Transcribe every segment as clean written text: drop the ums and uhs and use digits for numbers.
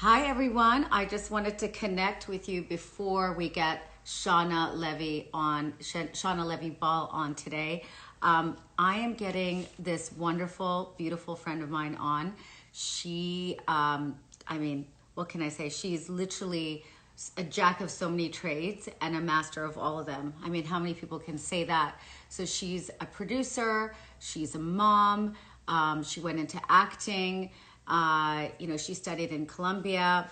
Hi, everyone. I just wanted to connect with you before we get Shauna Levy-Bahl on today. I am getting this wonderful, beautiful friend of mine on. What can I say? She's literally a jack of so many trades and a master of all of them. I mean, how many people can say that? So she's a producer, she's a mom, she went into acting. She studied in Colombia,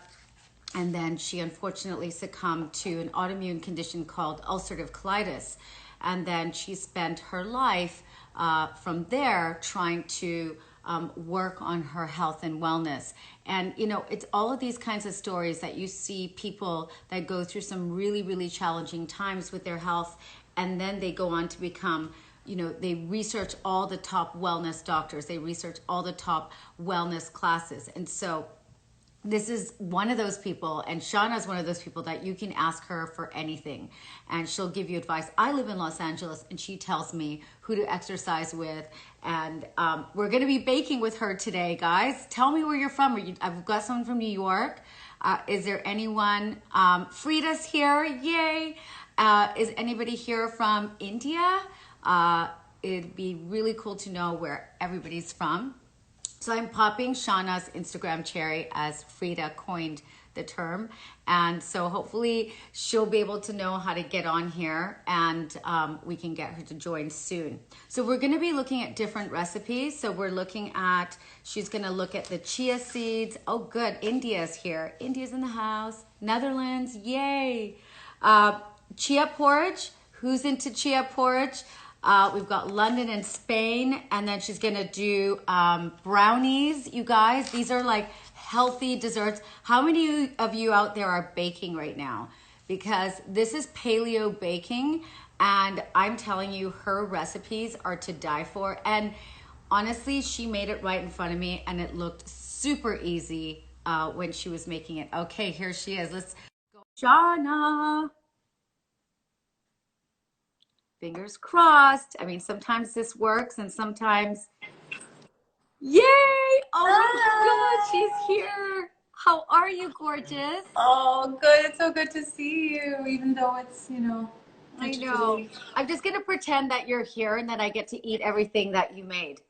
and then she unfortunately succumbed to an autoimmune condition called ulcerative colitis. And then she spent her life from there trying to work on her health and wellness. And, it's all of these kinds of stories that you see people that go through some really, really challenging times with their health, and then they go on to become they research all the top wellness doctors, they research all the top wellness classes. And so this is one of those people, and Shauna is one of those people that you can ask her for anything and she'll give you advice. I live in Los Angeles and she tells me who to exercise with. And we're going to be baking with her today, guys. Tell me where you're from. I've got someone from New York. Is there anyone? Frida's here. Yay. Is anybody here from India? It'd be really cool to know where everybody's from. So I'm popping Shauna's Instagram cherry, as Frida coined the term. And so hopefully she'll be able to know how to get on here, and we can get her to join soon. So we're going to be looking at different recipes. So she's going to look at the chia seeds. Oh, good. India's here. India's in the house. Netherlands. Yay. Chia porridge. Who's into chia porridge? We've got London and Spain, and then she's gonna do brownies, you guys. These are like healthy desserts. How many of you out there are baking right now? Because this is paleo baking, and I'm telling you, her recipes are to die for. And honestly, she made it right in front of me, and it looked super easy when she was making it. Okay, here she is. Let's go, Shauna. Fingers crossed. I mean, sometimes this works and sometimes, yay! Oh my God, she's here. How are you, gorgeous? Oh, good. It's so good to see you, even though it's, I know. I'm just gonna pretend that you're here and that I get to eat everything that you made.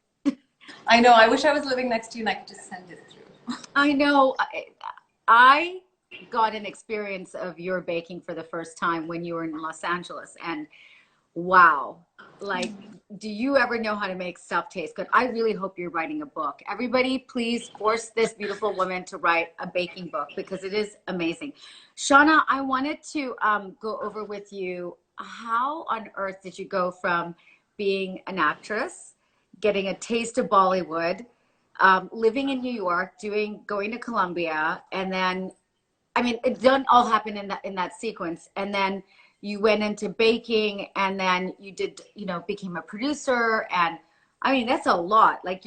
I know. I wish I was living next to you and I could just send it through. I know. I got an experience of your baking for the first time when you were in Los Angeles, and wow. Like, do you ever know how to make stuff taste good? I really hope you're writing a book. Everybody, please force this beautiful woman to write a baking book because it is amazing. Shauna, I wanted to go over with you, how on earth did you go from being an actress, getting a taste of Bollywood, living in New York, going to Colombia, and then, I mean, it didn't all happen in that sequence, and then you went into baking, and then you did, became a producer. And I mean, that's a lot. Like,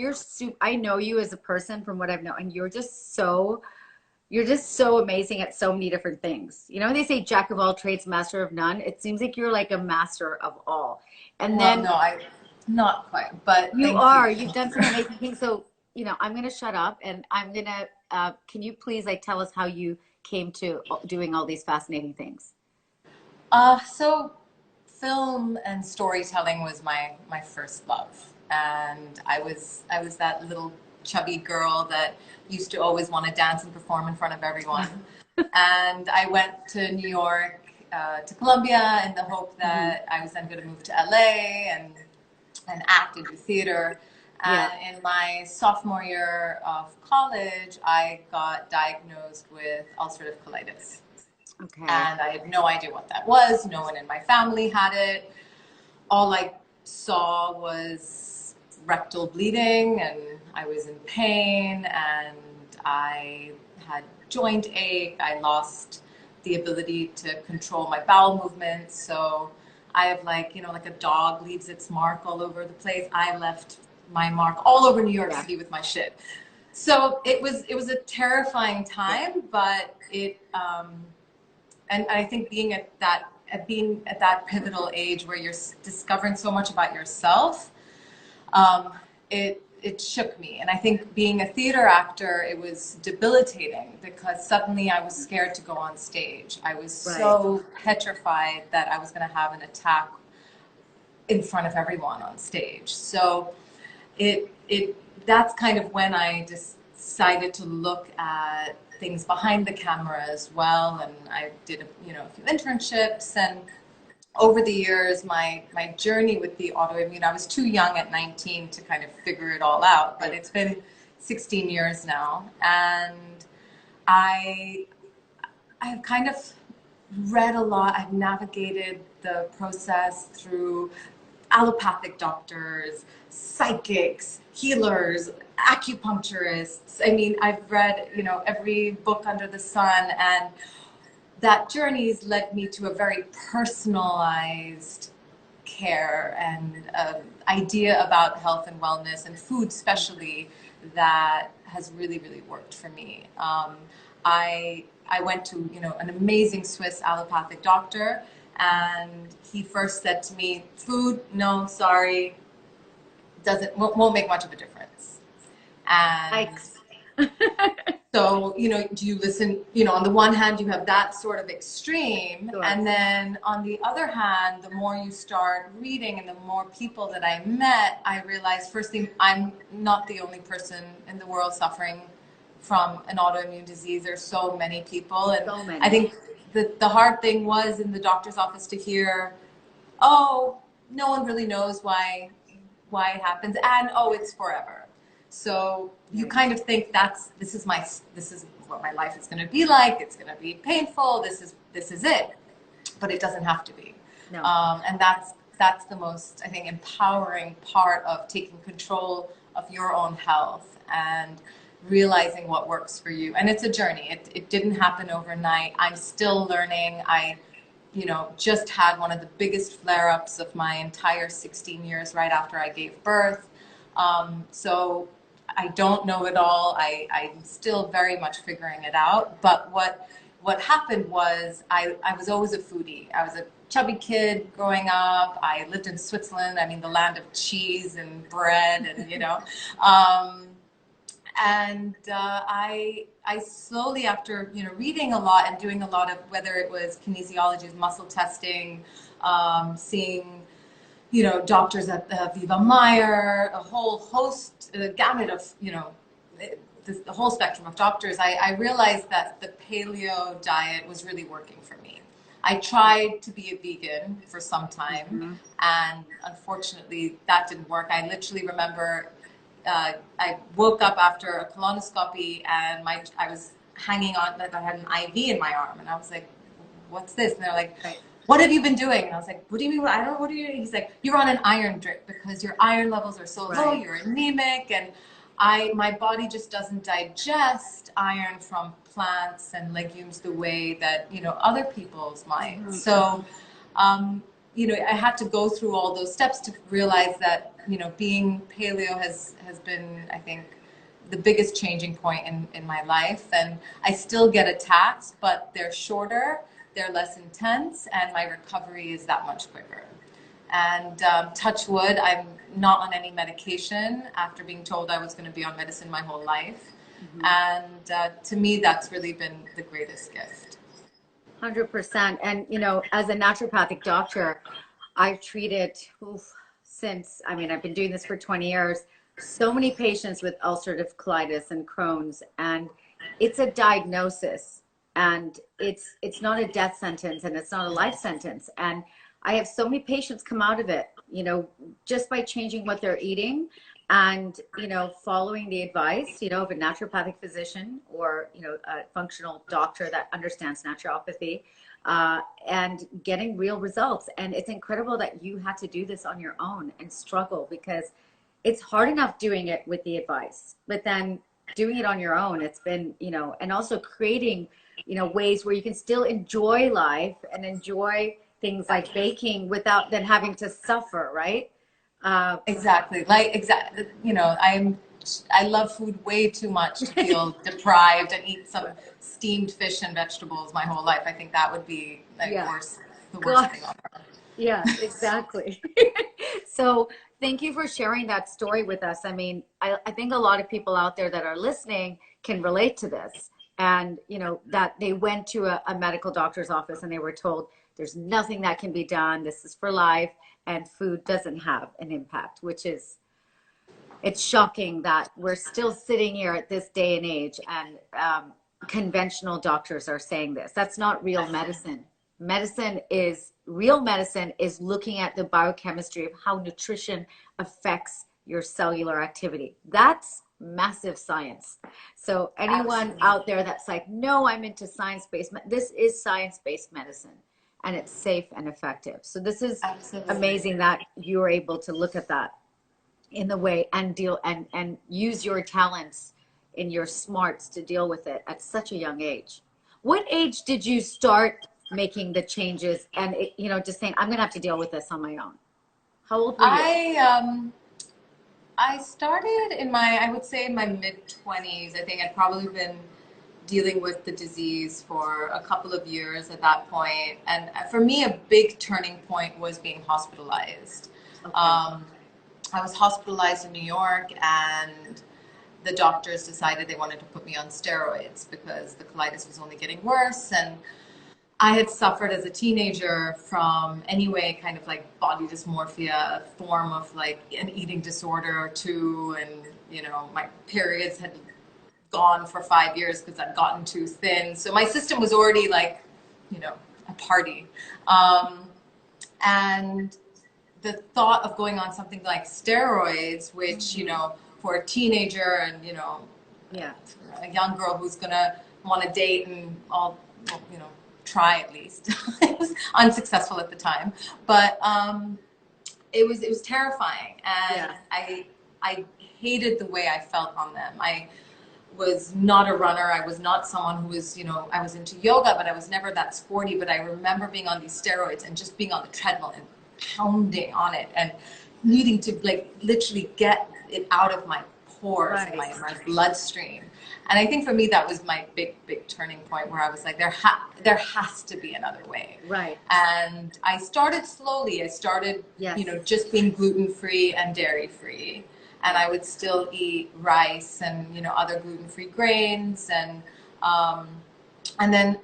I know you as a person from what I've known, and you're just so amazing at so many different things. They say jack of all trades, master of none. It seems like you're like a master of all. And Well, then no, not quite, but you thank are, you. you've done some amazing things. So, I'm going to shut up, and I'm going to, can you please tell us how you came to doing all these fascinating things? So film and storytelling was my first love, and I was that little chubby girl that used to always want to dance and perform in front of everyone. And I went to New York, to Columbia, in the hope that I was then going to move to LA and act and do theater. And Yeah. in my sophomore year of college, I got diagnosed with ulcerative colitis. Okay. And I had no idea what that was. No one in my family had it. All I saw was rectal bleeding, and I was in pain, and I had joint ache. I lost the ability to control my bowel movements. So I have like a dog leaves its mark all over the place. I left my mark all over New York Yeah. City with my shit. So it was a terrifying Yeah. time, but and I think being at that pivotal age where you're discovering so much about yourself, it it shook me. And I think being a theater actor, it was debilitating because suddenly I was scared to go on stage. I was so petrified that I was going to have an attack in front of everyone on stage. So that's kind of when I decided to look at things behind the camera as well. And I did a few internships, and over the years, my journey with the autoimmune, I was too young at 19 to kind of figure it all out, but it's been 16 years now. And I've kind of read a lot. I've navigated the process through allopathic doctors, psychics, healers, acupuncturists. I mean, I've read, every book under the sun, and that journey has led me to a very personalized care and idea about health and wellness and food especially that has really, really worked for me. I went to, an amazing Swiss allopathic doctor, and he first said to me, food, no, sorry, won't make much of a difference. And so, do you listen, on the one hand, you have that sort of extreme. Sure. And then on the other hand, the more you start reading and the more people that I met, I realized, firstly, I'm not the only person in the world suffering from an autoimmune disease. There's so many people. And so many. I think the hard thing was in the doctor's office to hear, oh, no one really knows why it happens. And, oh, it's forever. So you kind of think this is what my life is going to be like. It's going to be painful. This is it, but it doesn't have to be. No. And that's the most, I think, empowering part of taking control of your own health and realizing what works for you. And it's a journey. It didn't happen overnight. I'm still learning. I just had one of the biggest flare-ups of my entire 16 years right after I gave birth. So I don't know it all. I'm still very much figuring it out. But what happened was I was always a foodie. I was a chubby kid growing up. I lived in Switzerland. I mean, the land of cheese and bread, and I slowly, after reading a lot and doing a lot of, whether it was kinesiology, muscle testing, seeing doctors at Viva Meyer, a whole host, a gamut of, the whole spectrum of doctors, I realized that the paleo diet was really working for me. I tried to be a vegan for some time, and unfortunately that didn't work. I literally remember I woke up after a colonoscopy, and I was hanging on, like I had an IV in my arm, and I was like, what's this? And they're like, what have you been doing? And I was like, what do you mean? I don't know. What are you doing? He's like, you're on an iron drip because your iron levels are so low, you're anemic, and my body just doesn't digest iron from plants and legumes the way that, other people's might. So, I had to go through all those steps to realize that, being paleo has been, I think, the biggest changing point in my life. And I still get attacks, but they're shorter, they're less intense, and my recovery is that much quicker. And touch wood, I'm not on any medication after being told I was going to be on medicine my whole life. And to me, that's really been the greatest gift. 100%. And, as a naturopathic doctor, I've treated I've been doing this for 20 years, so many patients with ulcerative colitis and Crohn's, and it's a diagnosis, and it's not a death sentence, and it's not a life sentence. And I have so many patients come out of it, just by changing what they're eating and, following the advice, of a naturopathic physician or, a functional doctor that understands naturopathy, and getting real results. And it's incredible that you had to do this on your own and struggle, because it's hard enough doing it with the advice, but then doing it on your own, it's been, and also creating, ways where you can still enjoy life and enjoy things like baking without then having to suffer, right? Exactly. I love food way too much to feel deprived and eat some steamed fish and vegetables my whole life. I think that would be the worst thing ever. Yeah, exactly. So thank you for sharing that story with us. I mean, I think a lot of people out there that are listening can relate to this. And, you know, that they went to a medical doctor's office and they were told there's nothing that can be done. This is for life. And food doesn't have an impact, which is, it's shocking that we're still sitting here at this day and age and conventional doctors are saying this. That's not real medicine. Real medicine is looking at the biochemistry of how nutrition affects your cellular activity. That's massive science. So anyone out there that's like, no, I'm into science-based, this is science-based medicine and it's safe and effective. So this is amazing that you're able to look at that in the way and deal and use your talents in your smarts to deal with it at such a young age. What age did you start making the changes and you know, just saying, I'm gonna have to deal with this on my own? How old were you? I started in my, I would say my mid-20s. I think I'd probably been dealing with the disease for a couple of years at that point. And for me, a big turning point was being hospitalized. Okay. I was hospitalized in New York and the doctors decided they wanted to put me on steroids because the colitis was only getting worse. And I had suffered as a teenager from anyway, kind of like body dysmorphia, a form of like an eating disorder or two. And, you know, my periods had gone for 5 years because I'd gotten too thin. So my system was already like, you know, a party. And the thought of going on something like steroids, which, you know, for a teenager and, you know, Yeah. a young girl who's going to want to date and all, you know, try at least. It was unsuccessful at the time, but it was terrifying. And Yeah. I hated the way I felt on them. I was not a runner. I was not someone who was, you know, I was into yoga, but I was never that sporty. But I remember being on these steroids and just being on the treadmill and pounding on it and needing to like literally get it out of my pores and my bloodstream. And I think for me, that was my big turning point where I was like, there has to be another way. Right. And I started slowly. I started, you know, just being gluten-free and dairy-free. And I would still eat rice and, you know, other gluten-free grains. And then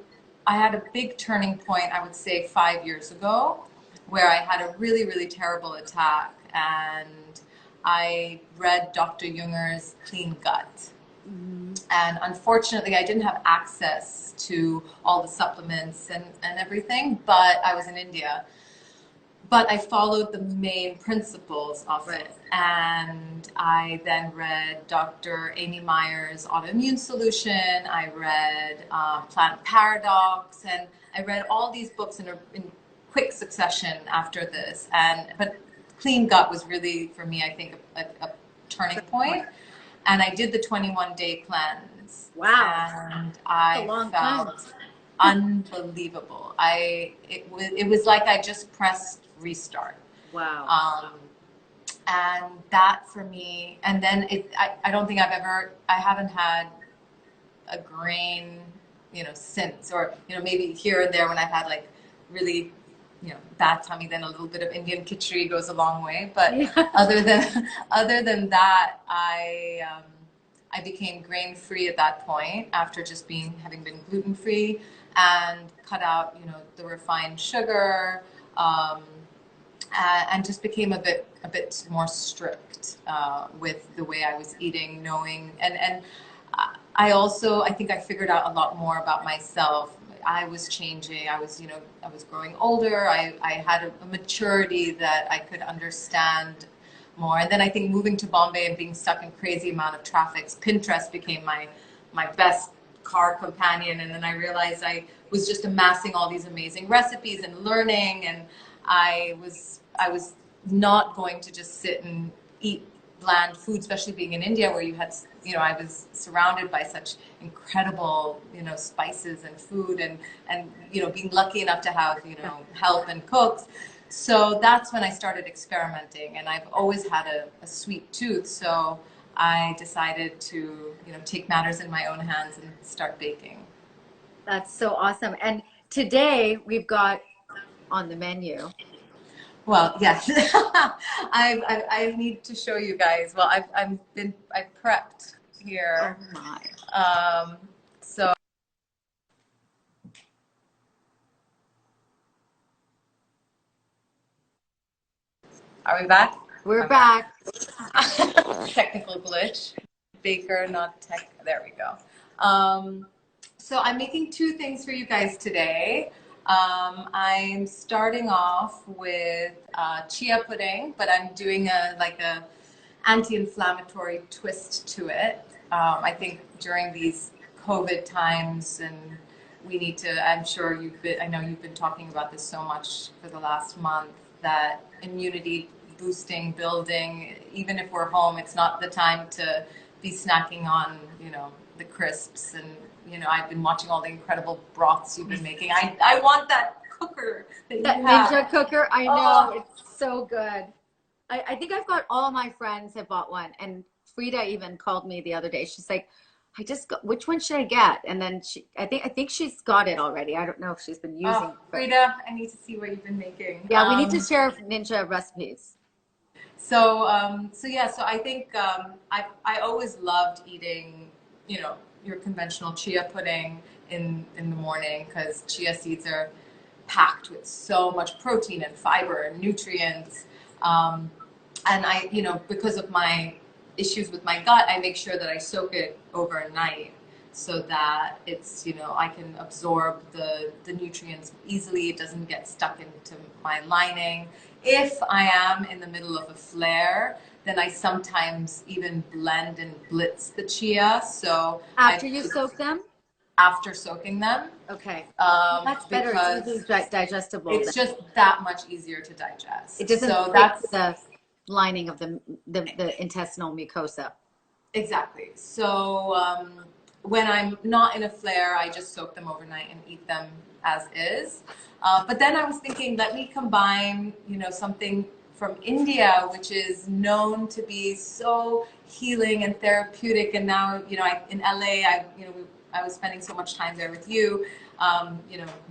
I had a big turning point, I would say 5 years ago, where I had a really terrible attack. And I read Dr. Junger's Clean Gut. And unfortunately, I didn't have access to all the supplements and everything, but I was in India. But I followed the main principles of it. And I then read Dr. Amy Meyer's Autoimmune Solution. I read Plant Paradox. And I read all these books in quick succession after this. But Clean Gut was really, for me, I think, a turning point. And I did the 21-day cleanse. Wow. And I felt unbelievable. It was like I just pressed restart. Wow. And that for me, and then I don't think I haven't had a grain, you know, since, or, you know, maybe here and there when I've had like really, you know, bad tummy, then a little bit of Indian khichdi goes a long way. But other than that, I became grain-free at that point after just having been gluten-free and cut out, you know, the refined sugar, and just became a bit more strict with the way I was eating, knowing, and I think I figured out a lot more about myself. I was changing. I was growing older. I had a maturity that I could understand more. And then I think moving to Bombay and being stuck in crazy amount of traffic, Pinterest became my best car companion. And then I realized I was just amassing all these amazing recipes and learning. And I was not going to just sit and eat bland food, especially being in India where you had, you know, I was surrounded by such incredible, you know, spices and food and, you know, being lucky enough to have, you know, help and cooks. So that's when I started experimenting, and I've always had a sweet tooth. So I decided to, you know, take matters in my own hands and start baking. That's so awesome. And today we've got on the menu Well, yes. I need to show you guys. Well, I've prepped Oh here. my. Um, so are we back? We're Okay. back. Technical glitch. Baker, not tech. There we go. Um, so I'm making two things for you guys today. I'm starting off with chia pudding, but I'm doing a anti-inflammatory twist to it. I think during these COVID times, and we need to. I'm sure I know you've been talking about this so much for the last month, that immunity boosting, building. Even if we're home, it's not the time to be snacking on, the crisps. And I've been watching all the incredible broths you've been making. I want that cooker that That you have. Ninja cooker, I know, Oh, it's so good. I think I've got all my friends have bought one, and Frida even called me the other day. She's like, I just got, which one should I get? And then I think she's got it already. I don't know if she's been using oh, it, but Frida, I need to see what you've been making. yeah, we need to share Ninja recipes. So I think I always loved eating, your conventional chia pudding in the morning, because chia seeds are packed with so much protein and fiber and nutrients. Um, and because of my issues with my gut, I make sure that I soak it overnight so that I can absorb the nutrients easily. It doesn't get stuck into my lining. If I am in the middle of a flare, then I sometimes even blend and blitz the chia. So After you soak them? after soaking them, Okay. That's better. It's easily because digestible then. it's just that much easier to It digest. doesn't So stick to that's the lining of the intestinal mucosa. exactly. So when I'm not in a flare, I just soak them overnight and eat them as is. But then I was thinking, let me combine, something from India, which is known to be so healing and therapeutic. And now, in LA, I was spending so much time there with you.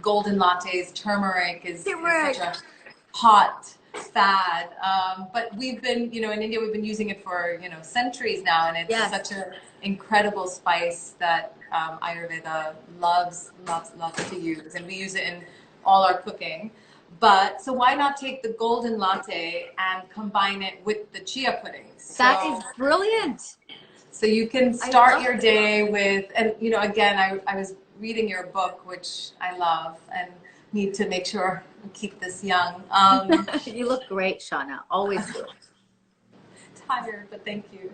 Golden lattes, turmeric is such Turmeric. a hot fad. But we've been, in India, we've been using it for, centuries now, and it's Yes. such an incredible spice that Ayurveda loves to use, and we use it in all our cooking. But so why not take the golden latte and combine it with the chia pudding? That is brilliant. So you can I start love your day with, and again, I was reading your book, which I love, and need to make sure I keep this young. You look great, Shauna. Always do. Tired, but thank you.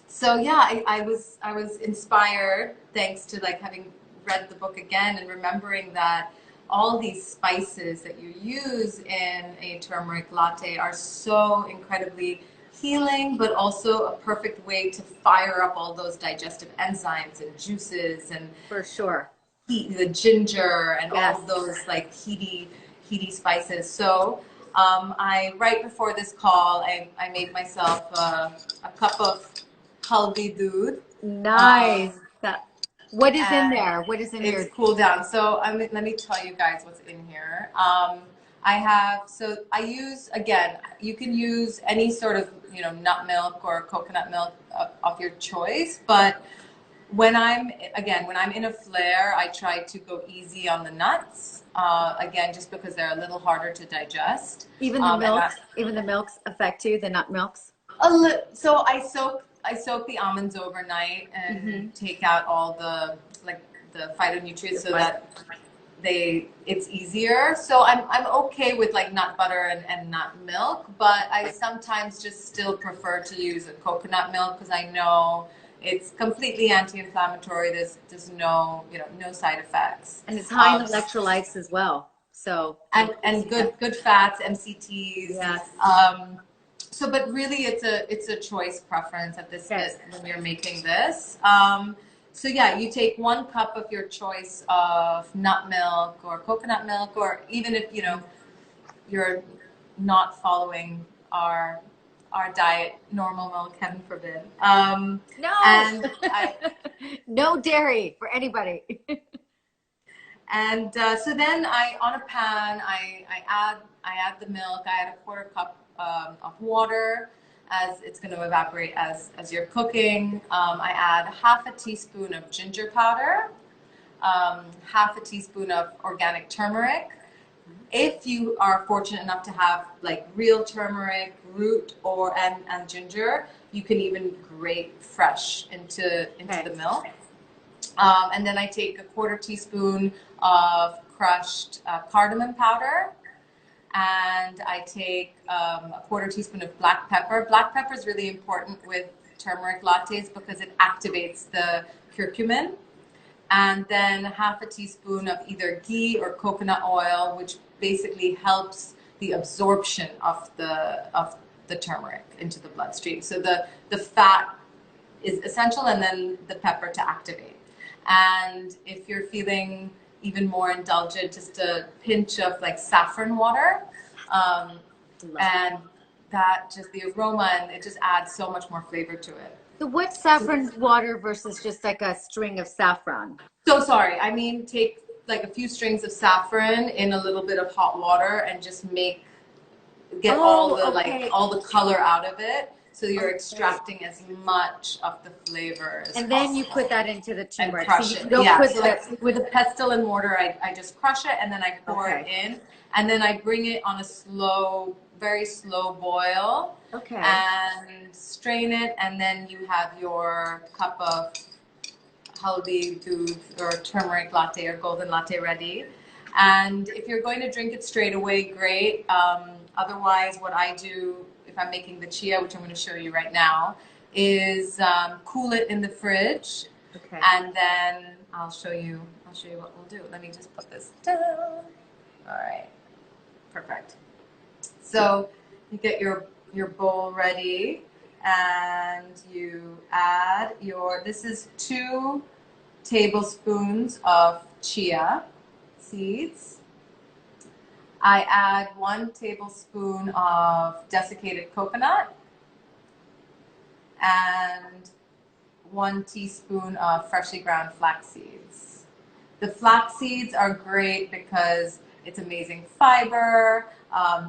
So yeah, I was inspired thanks to having read the book again and remembering that all these spices that you use in a turmeric latte are so incredibly healing, but also a perfect way to fire up all those digestive enzymes and juices and For sure. the ginger and all Yes. of those heaty spices. So I right before this call, I made myself a cup of haldi doodh, Nice. That. What is in and there? What is in it's your? cooled down. So let me tell you guys what's in here. I use, again, you can use any sort of nut milk or coconut milk of your choice, but when I'm in a flare, I try to go easy on the nuts. Again, just because they're a little harder to digest. Even the And milks. Even the milks affect you. The nut milks. so I soak the almonds overnight and take out all the phytonutrients so that it's easier. So I'm okay with nut butter and nut milk, but I sometimes just still prefer to use a coconut milk because I know it's completely anti-inflammatory. There's no side effects. And it's high in electrolytes as well. So. And good fats, MCTs. Yes. But really, it's a choice preference at this Yes. when you're making this. So yeah, you take 1 cup of your choice of nut milk or coconut milk, or even if you're not following our diet, normal milk, heaven forbid. No. And I No dairy for anybody. And so then on a pan, I add the milk. I add a quarter cup of water as it's going to evaporate as you're cooking. I add half a teaspoon of ginger powder, half a teaspoon of organic turmeric. If you are fortunate enough to have like real turmeric root and ginger, you can even grate fresh into the milk. And then I take a quarter teaspoon of crushed cardamom powder, and I take a quarter teaspoon of black pepper. Black pepper is really important with turmeric lattes because it activates the curcumin. And then half a teaspoon of either ghee or coconut oil, which basically helps the absorption of the turmeric into the bloodstream. So the fat is essential, and then the pepper to activate. And if you're feeling even more indulgent, just a pinch of like saffron water, and that just the aroma, and it just adds so much more flavor to it. So what's saffron water versus just like a string of saffron? So sorry, I mean take like a few strings of saffron in a little bit of hot water and just get all the color out of it. So you're extracting as much of the flavor as And then possible. You put that into the turmeric. And crush so it. Don't yeah, put so like with a pestle and mortar, I just crush it and then I pour it in. And then I bring it on a very slow boil. Okay. And strain it, and then you have your cup of haldi doodh or turmeric latte or golden latte ready. And if you're going to drink it straight away, great. Otherwise, what I do if I'm making the chia, which I'm going to show you right now, is cool it in the fridge. Okay. And then I'll show you what we'll do. Let me just put this down. All right. Perfect. So you get your bowl ready, and you add this is 2 tablespoons of chia seeds. I add 1 tablespoon of desiccated coconut and 1 teaspoon of freshly ground flax seeds. The flax seeds are great because it's amazing fiber.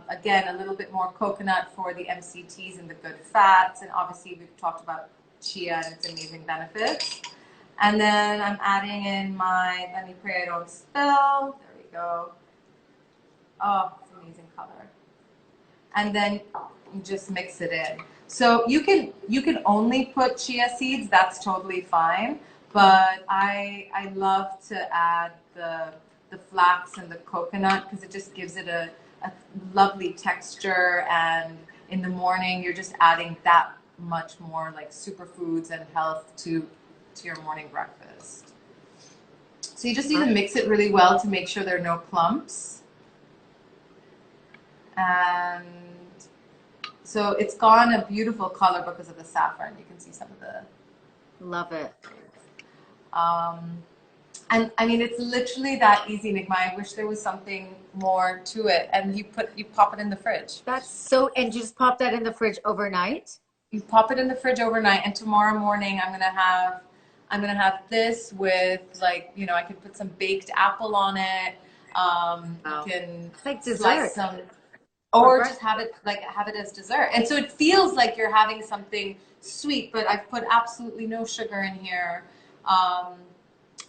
Again, a little bit more coconut for the MCTs and the good fats. And obviously we've talked about chia and its amazing benefits. And then I'm adding in let me pray I don't spill. There we go. Oh, it's amazing color. And then you just mix it in. So you can only put chia seeds, that's totally fine. But I love to add the flax and the coconut because it just gives it a lovely texture, and in the morning you're just adding that much more like superfoods and health to your morning breakfast. So you just need to mix it really well to make sure there are no clumps. And so it's gone a beautiful color because of the saffron. You can see some of the... Love it. And I mean, it's literally that easy, Nigma. I wish there was something more to it. And you pop it in the fridge. That's so, and you just pop that in the fridge overnight? You pop it in the fridge overnight, and tomorrow morning I'm gonna have this with like, I can put some baked apple on it. You can it's like dessert. Slice some, or just have it as dessert. And so it feels like you're having something sweet, but I've put absolutely no sugar in here.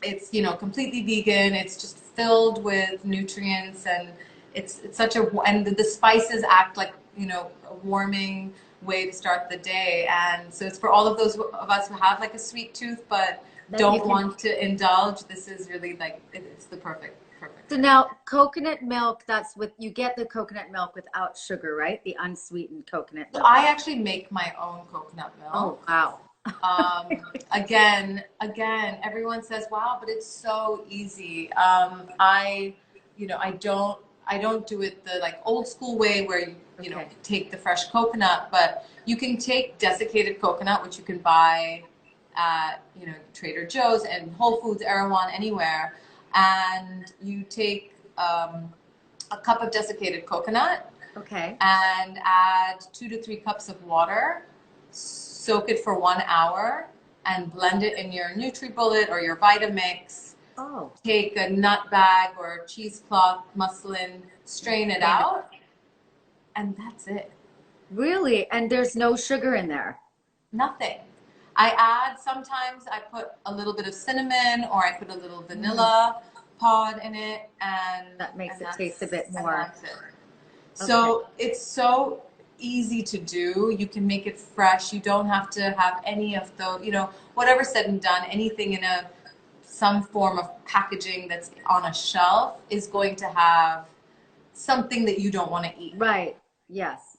It's completely vegan. It's just filled with nutrients, and it's such and the spices act like a warming way to start the day. And so it's for all of those of us who have like a sweet tooth but don't want to indulge. This is really like it's the perfect. So now coconut milk, you get the coconut milk without sugar, right? The unsweetened coconut milk. So I actually make my own coconut milk. Oh wow. Again, everyone says, wow, but it's so easy. I don't do it the like old school way where you take the fresh coconut, but you can take desiccated coconut, which you can buy at, Trader Joe's and Whole Foods, Erewhon, anywhere. And you take a cup of desiccated coconut. Okay. And add 2 to 3 cups of water. Soak it for 1 hour and blend it in your NutriBullet or your Vitamix Oh, take a nut bag or cheesecloth muslin, strain it strain it. out, and that's it. Really? And there's no sugar in there. Nothing. I add, sometimes I put a little bit of cinnamon or I put a little Mm, vanilla pod in it, that makes and it taste a bit and more. that's it. Okay. So it's so easy to do. You can make it fresh. You don't have to have any of the, whatever said and done, anything in some form of packaging that's on a shelf is going to have something that you don't want to eat. Right. Yes.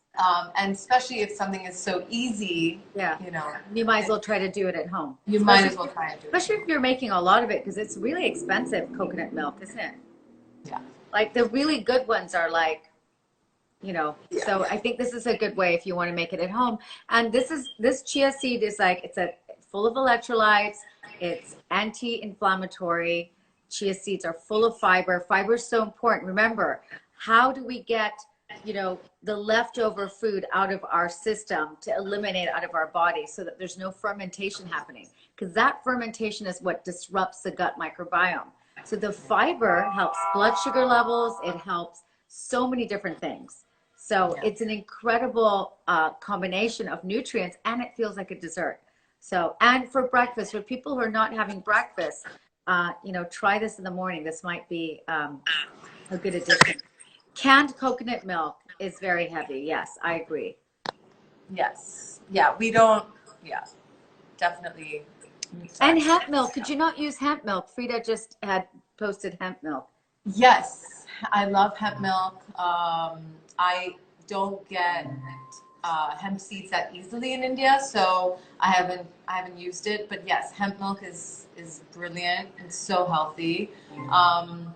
And especially if something is so easy, Yeah. you know, You might as it, well try to do it at home. you might as well try and do it. Especially if you're making a lot of it, because it's really expensive, coconut milk, isn't it? Yeah. Like the really good ones are like, Yeah. so I think this is a good way if you want to make it at home. And this chia seed is like, it's full of electrolytes. It's anti-inflammatory. Chia seeds are full of fiber. Fiber is so important. Remember, how do we get, the leftover food out of our system to eliminate out of our body so that there's no fermentation happening? Because that fermentation is what disrupts the gut microbiome. So the fiber helps blood sugar levels. It helps so many different things. So Yeah. it's an incredible combination of nutrients, and it feels like a dessert. So, and for breakfast, for people who are not having breakfast, try this in the morning. This might be a good addition. Canned coconut milk is very heavy. Yes, I agree. Yes. Yeah. We don't, yeah, definitely. And Sorry. hemp milk. Could you not use hemp milk? Frida just had posted hemp milk. Yes, I love hemp milk. I don't get hemp seeds that easily in India, so I haven't used it. But yes, hemp milk is brilliant and so healthy. Um,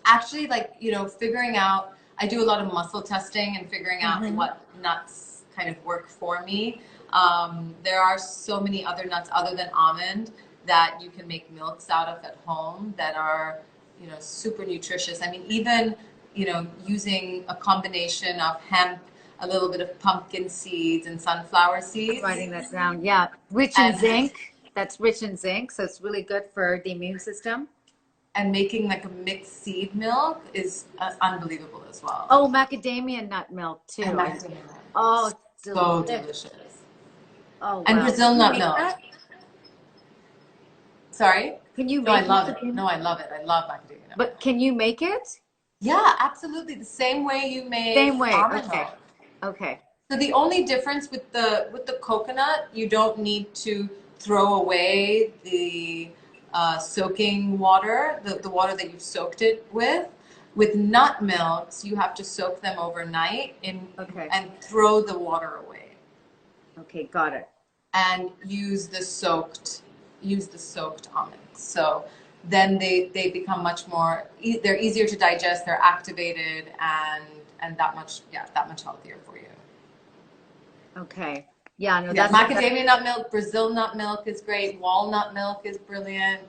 Actually, like figuring out. I do a lot of muscle testing and figuring out Mm-hmm. what nuts kind of work for me. There are so many other nuts other than almond that you can make milks out of at home that are super nutritious. I mean, even using a combination of hemp, a little bit of pumpkin seeds and sunflower I'm seeds, writing that down. Yeah, rich in and zinc. That's rich in zinc, so it's really good for the immune system. making like a mixed seed milk is unbelievable as well. Oh, macadamia nut milk And too. macadamia Oh, nuts, it's so delicious. delicious. Oh, And wow. Can Brazil you nut make milk. that? Sorry? Can you No, I make love it. macadamia? No, I love it. I love macadamia nut But milk. can you make it? Yeah, absolutely. The same way you Same make way. almond Okay. milk. Okay. So the only difference with the coconut, you don't need to throw away the soaking water, the water that you've soaked it with. With nut milks, you have to soak them overnight Okay. and throw the water away Okay. Got it. and use the soaked almonds. So then they become much more they're easier to digest, they're activated and that much healthier for you. Okay. Yeah, no, Yeah, that's macadamia nut milk, Brazil nut milk is great. Walnut milk is brilliant.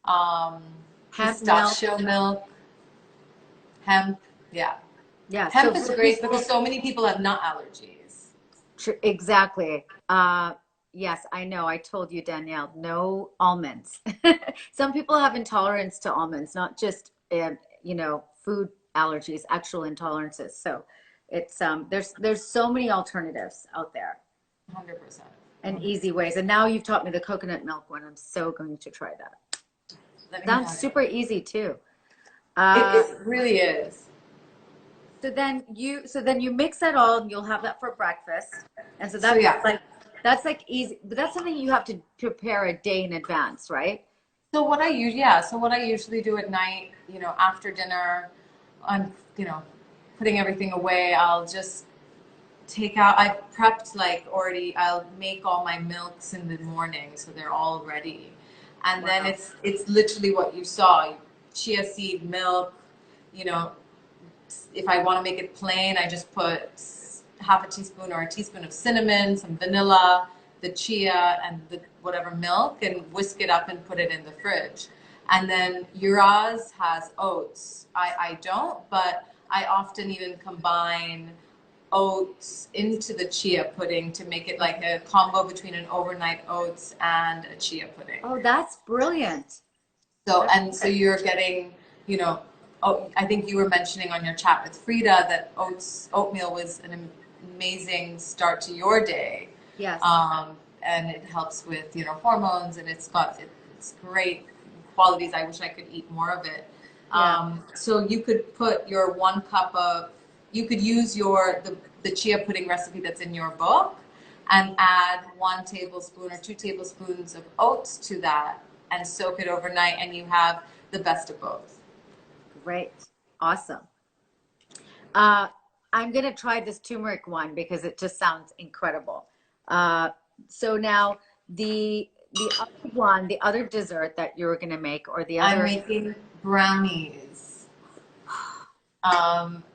Um, hemp milk. Pistachio milk, hemp. Yeah, Yeah. So hemp is for great people, because so many people have nut allergies. exactly. Yes, I know. I told you, Danielle, no almonds. Some people have intolerance to almonds, not just food allergies, actual intolerances. So it's there's so many alternatives out there 100%. and easy 100%. ways. And now you've taught me the coconut milk one. I'm so going to try that. Let me know. Sounds super easy too. It, Uh, it really is. so then you mix that all and you'll have that for breakfast. And so So that's yeah. like easy, but that's something you have to prepare a day in advance, right? So what I usually do at night, after dinner, I'm, putting everything away. I'll just take out, I prepped like already, I'll make all my milks in the morning so they're all ready. And then Wow. it's literally what you saw, chia seed milk, you know, if I want to make it plain, I just put half a teaspoon or a teaspoon of cinnamon, some vanilla, the chia, and the whatever milk, and whisk it up and put it in the fridge. And then Yuraz has oats. I don't, but I often even combine oats into the chia pudding to make it like a combo between an overnight oats and a chia pudding. Oh, that's brilliant. So, and so you're getting, you know, oh, I think you were mentioning on your chat with Frida that oatmeal was an amazing start to your day. Yes. And it helps with, you know, hormones, and it's great qualities. I wish I could eat more of it. Yeah. So you could put your 1 cup of, you could use the chia pudding recipe that's in your book and add 1 tablespoon or 2 tablespoons of oats to that and soak it overnight, and you have the best of both. Great. Awesome. I'm going to try this turmeric one because it just sounds incredible. So now the other one, the other dessert that you're going to make, or the other. I'm making brownies.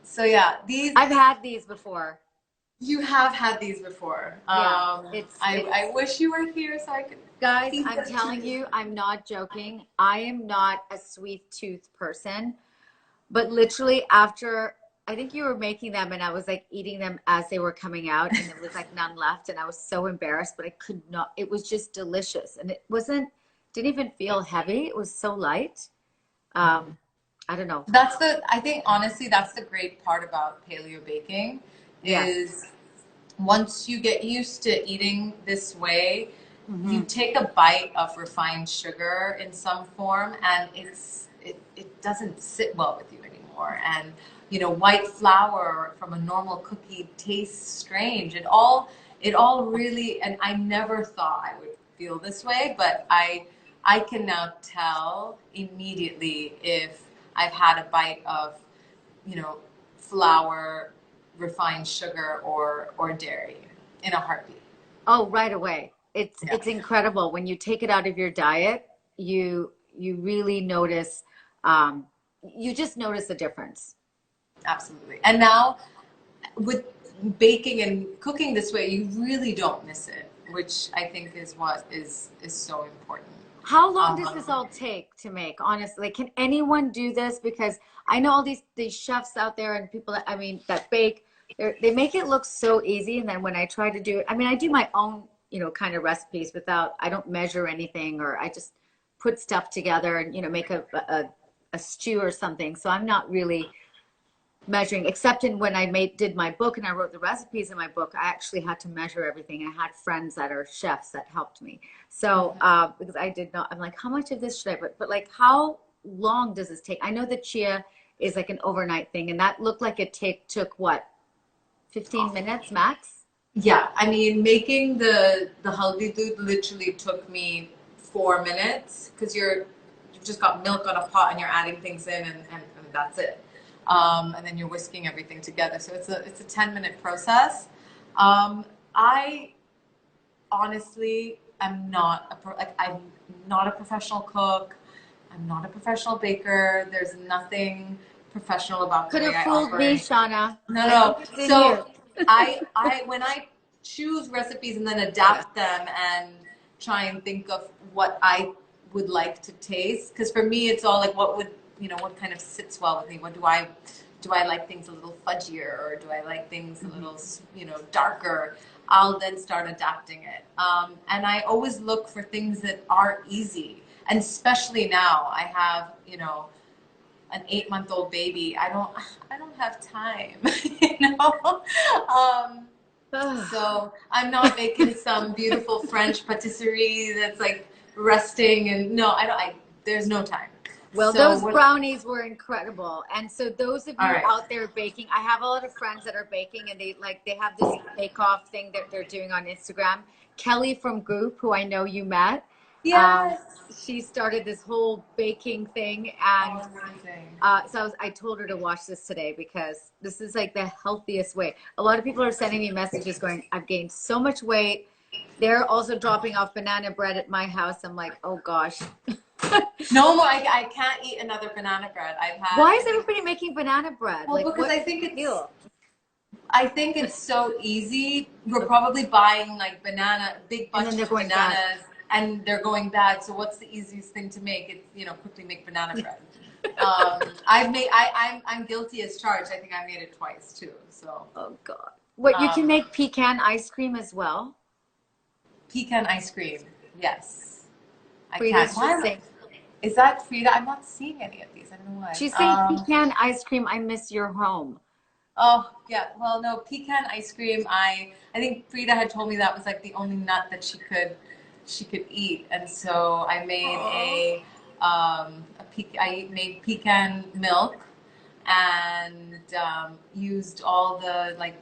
So yeah, these. I've had these before. You have had these before. Yeah, I wish you were here so I could. Guys, I'm telling you, I'm not joking. I am not a sweet tooth person, but literally after, I think you were making them and I was like eating them as they were coming out and there was like none left and I was so embarrassed, but I could not, it was just delicious. And it didn't even feel heavy. It was so light. I don't know. I think honestly, that's the great part about paleo baking is once you get used to eating this way, you take a bite of refined sugar in some form and it doesn't sit well with you anymore. And you know, white flour from a normal cookie tastes strange. It all really, and I never thought I would feel this way, but I can now tell immediately if I've had a bite of, you know, flour, refined sugar, or dairy in a heartbeat. Oh, right away. It's incredible when you take it out of your diet. You really notice. You just notice a difference. Absolutely. And now with baking and cooking this way, you really don't miss it, which I think is what is so important. How long does this all take to make? Honestly, like, can anyone do this? Because I know all these chefs out there and people that, I mean, that bake, they make it look so easy. And then when I try to do it, I mean, I do my own, you know, kind of recipes I don't measure anything, or I just put stuff together and, you know, make a stew or something. So I'm not really measuring, except in when I did my book and I wrote the recipes in my book, I actually had to measure everything. I had friends that are chefs that helped me. So because I did not, I'm like, how much of this should I put? But like, how long does this take? I know the chia is like an overnight thing, and that looked like it took what, 15 minutes max? Yeah, I mean, making the haldi doodh literally took me 4 minutes because you've just got milk on a pot and you're adding things in and that's it. And then you're whisking everything together. So it's a 10-minute process. I honestly am not I'm not a professional cook. I'm not a professional baker. There's nothing professional about the way I operate. Could have fooled me, Shauna. No. So I when I choose recipes and then adapt them and try and think of what I would like to taste, because for me it's all like what kind of sits well with me. What do I like things a little fudgier, or do I like things a little, you know, darker? I'll then start adapting it. And I always look for things that are easy. And especially now I have, you know, an 8-month-old baby. I don't have time, you know? So I'm not making some beautiful French patisserie that's like resting, and there's no time. Well, those brownies were incredible. And so those of you out there baking, I have a lot of friends that are baking, and they have this bake-off thing that they're doing on Instagram. Kelly from Goop, who I know you met. Yes. She started this whole baking thing, and so I told her to watch this today because this is like the healthiest way. A lot of people are sending me messages going, I've gained so much weight. They're also dropping off banana bread at my house. I'm like, oh gosh. No more. I can't eat another banana bread. Why is everybody making banana bread? Well, like, because I think it's so easy. We're probably buying like big bunches of bananas, and they're going bad. So what's the easiest thing to make? It's, you know, quickly make banana bread. I'm guilty as charged. I think I made it twice too. So. Oh God. What, you can make pecan ice cream as well? Pecan ice cream, yes. I can. Is that Frida? I'm not seeing any of these. I don't know why. She's saying pecan ice cream. I miss your home. Oh yeah, well no, pecan ice cream. I think Frida had told me that was like the only nut that she could eat, and so I made I made pecan milk and used all the like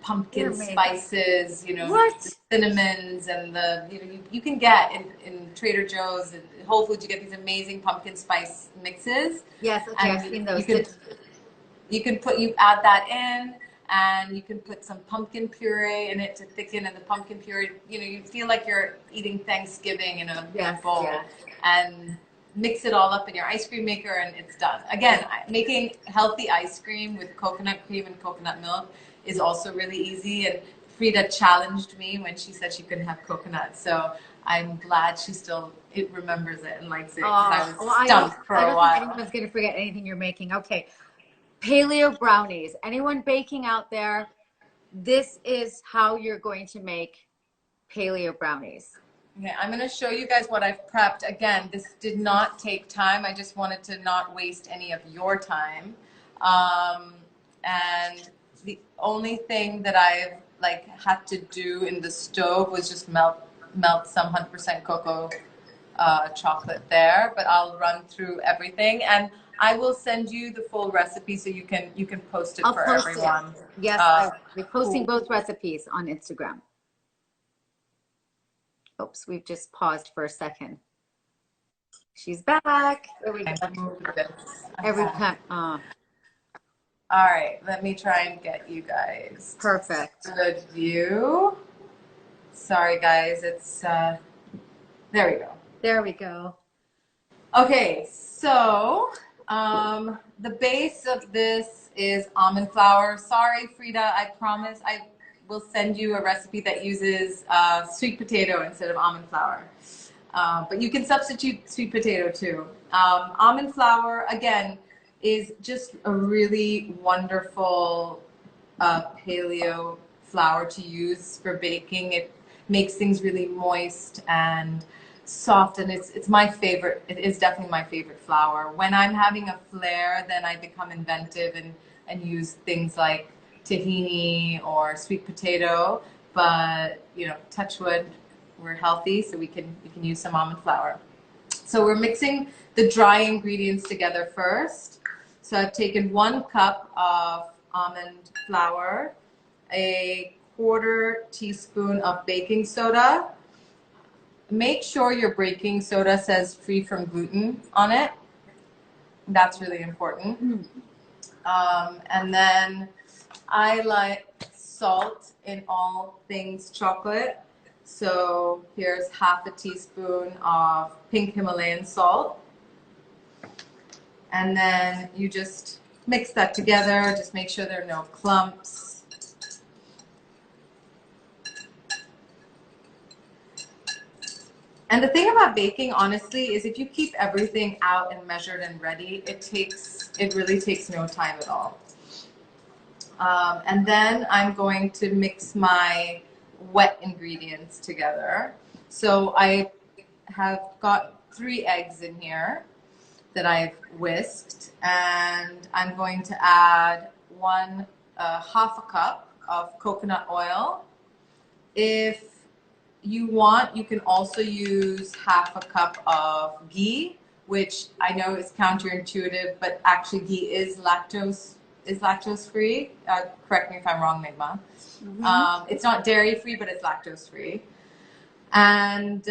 pumpkin spices, you know, the cinnamons and the you can get in Trader Joe's and Whole Foods. You get these amazing pumpkin spice mixes. Yes, okay, I've seen those. You add that in, and you can put some pumpkin puree in it to thicken, and the pumpkin puree, you feel like you're eating Thanksgiving in a bowl, and mix it all up in your ice cream maker, and it's done. Again, making healthy ice cream with coconut cream and coconut milk is also really easy, and Frida challenged me when she said she couldn't have coconut, so I'm glad she still remembers it and likes it, because I was stumped for a while. I don't think anyone's going to forget anything you're making. Okay. Paleo brownies. Anyone baking out there, this is how you're going to make paleo brownies. Okay, I'm going to show you guys what I've prepped. Again, this did not take time. I just wanted to not waste any of your time. And the only thing that I've had to do in the stove was just melt some 100% cocoa chocolate there. But I'll run through everything, and I will send you the full recipe so you can post it for everyone. Yes, I'll be posting both recipes on Instagram. Oops, we've just paused for a second. She's back. There we go. Every time. All right, let me try and get you guys. Perfect. Good view. Sorry, guys. It's there we go. There we go. Okay, so the base of this is almond flour. Sorry, Frida, I promise I will send you a recipe that uses sweet potato instead of almond flour. But you can substitute sweet potato too. Almond flour, again, is just a really wonderful paleo flour to use for baking. It makes things really moist and soft, and it's my favorite. It is definitely my favorite flour. When I'm having a flare, then I become inventive and use things like tahini or sweet potato. But touch wood, we're healthy, so we can use some almond flour. So we're mixing the dry ingredients together first. So I've taken 1 cup of almond flour, a 1/4 teaspoon of baking soda. Make sure your baking soda says free from gluten on it. That's really important. And then I like salt in all things chocolate. So here's 1/2 teaspoon of pink Himalayan salt. And then you just mix that together. Just make sure there are no clumps. And the thing about baking, honestly, is if you keep everything out and measured and ready, it really takes no time at all. And then I'm going to mix my wet ingredients together. So I have got 3 eggs in here that I've whisked, and I'm going to add 1/2 cup of coconut oil. If you want, you can also use 1/2 cup of ghee, which I know is counterintuitive, but actually ghee is lactose free. Correct me if I'm wrong, Nigma. It's not dairy free, but it's lactose free. And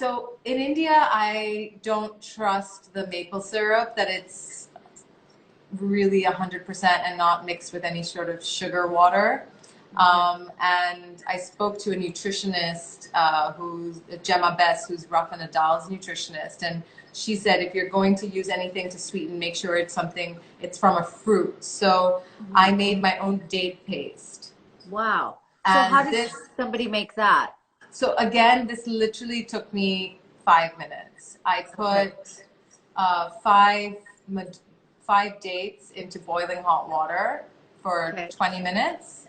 so in India, I don't trust the maple syrup, that it's really 100% and not mixed with any sort of sugar water. And I spoke to a nutritionist, who's Gemma Bess, who's Rafa Nadal's nutritionist, and she said if you're going to use anything to sweeten, make sure it's from a fruit. So I made my own date paste. Wow. So how does somebody make that? So again, this literally took me 5 minutes. I put 5 dates into boiling hot water for 20 minutes.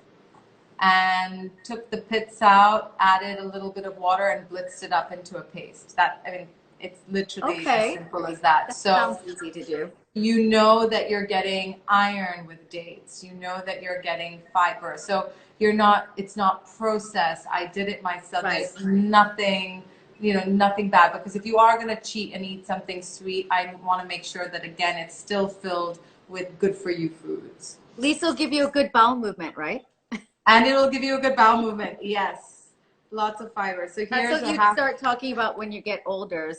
and took the pits out, added a little bit of water, and blitzed it up into a paste. I mean, it's literally as Okay. simple as that. That So sounds easy to do. you know that you're getting iron with dates. You know that you're getting fiber. So it's not processed. I did it myself. Right. There's nothing, nothing bad. Because if you are going to cheat and eat something sweet, I want to make sure that, again, it's still filled with good for you foods. Lisa will give you a good bowel movement, right? And it'll give you a good bowel movement. Yes. Lots of fiber. So That's here's what you start talking about when you get older,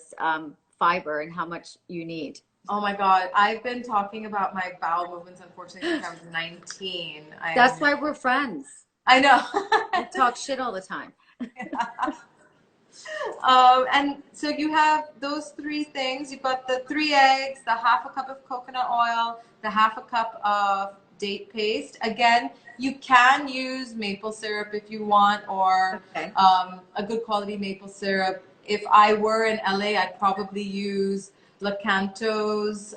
fiber and how much you need. Oh my God. I've been talking about my bowel movements, unfortunately, since I was 19. That's why we're friends. I know. We talk shit all the time. And so you have those three things. You've got the 3 eggs, the half a cup of coconut oil, the half a cup of date paste. Again, you can use maple syrup if you want, or a good quality maple syrup. If I were in LA, I'd probably use Lakanto's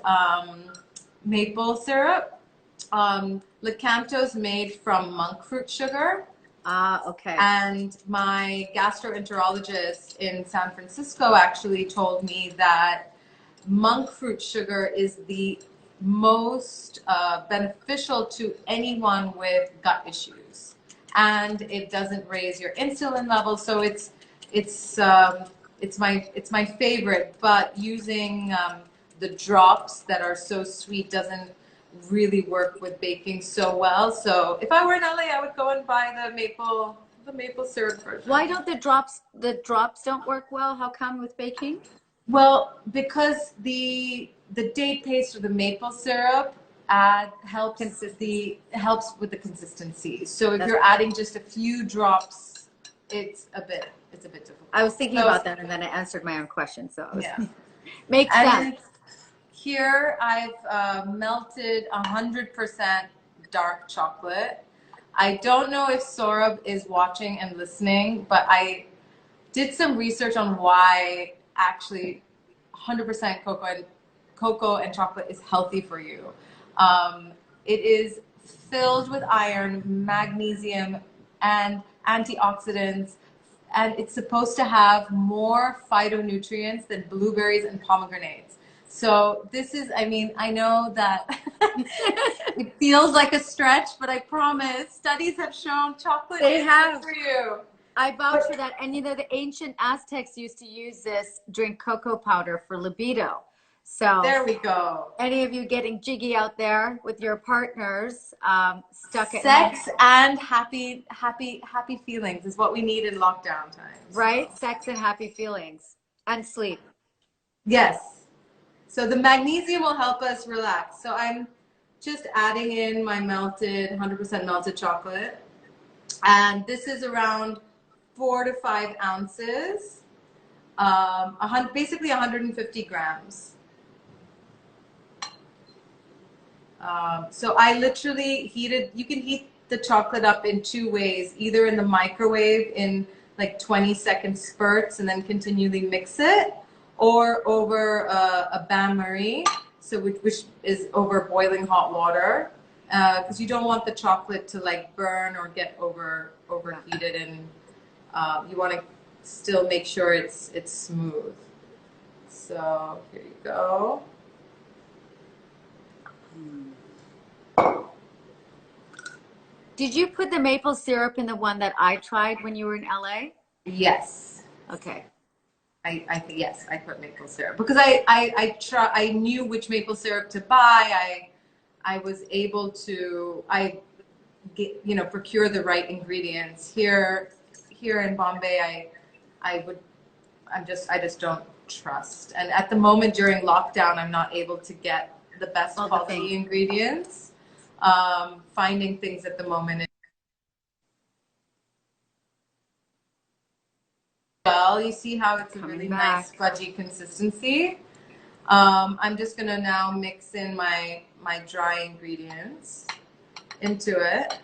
maple syrup. Lakanto's made from monk fruit sugar. Ah, okay. And my gastroenterologist in San Francisco actually told me that monk fruit sugar is the most beneficial to anyone with gut issues, and it doesn't raise your insulin levels. So it's my favorite. But using the drops that are so sweet doesn't really work with baking so well. So if I were in LA, I would go and buy the maple syrup version. Why don't the drops don't work well? How come with baking? Well, because the date paste or the maple syrup helps with the consistency. So if you're adding just a few drops, it's a bit difficult. I was thinking about that, and then I answered my own question. So makes sense. Here I've melted 100% dark chocolate. I don't know if Saurabh is watching and listening, but I did some research on why actually 100% cocoa and chocolate is healthy for you. It is filled with iron, magnesium, and antioxidants, and it's supposed to have more phytonutrients than blueberries and pomegranates. So this is, I mean, I know that it feels like a stretch, but I promise studies have shown chocolate is good for you. I vouch for that. And you know, the ancient Aztecs used to use this, drink cocoa powder for libido. So there we go. Any of you getting jiggy out there with your partners, stuck at sex and happy feelings is what we need in lockdown times. Right? Sex and happy feelings and sleep. Yes. So the magnesium will help us relax. So I'm just adding in my 100% melted chocolate. And this is around 4 to 5 ounces, basically 150 grams. So I literally you can heat the chocolate up in 2 ways, either in the microwave in like 20-second spurts and then continually mix it, or over a bain-marie, so which is over boiling hot water, because you don't want the chocolate to like burn or get overheated, and you want to still make sure it's smooth. So here you go. Did you put the maple syrup in the one that I tried when you were in LA? Yes. Okay. I think yes, I put maple syrup because I knew which maple syrup to buy. I was able to procure the right ingredients here in Bombay. I just don't trust. And at the moment during lockdown, I'm not able to get the best quality ingredients. Finding things at the moment. Well, you see how it's a really nice fudgy consistency. I'm just gonna now mix in my dry ingredients into it.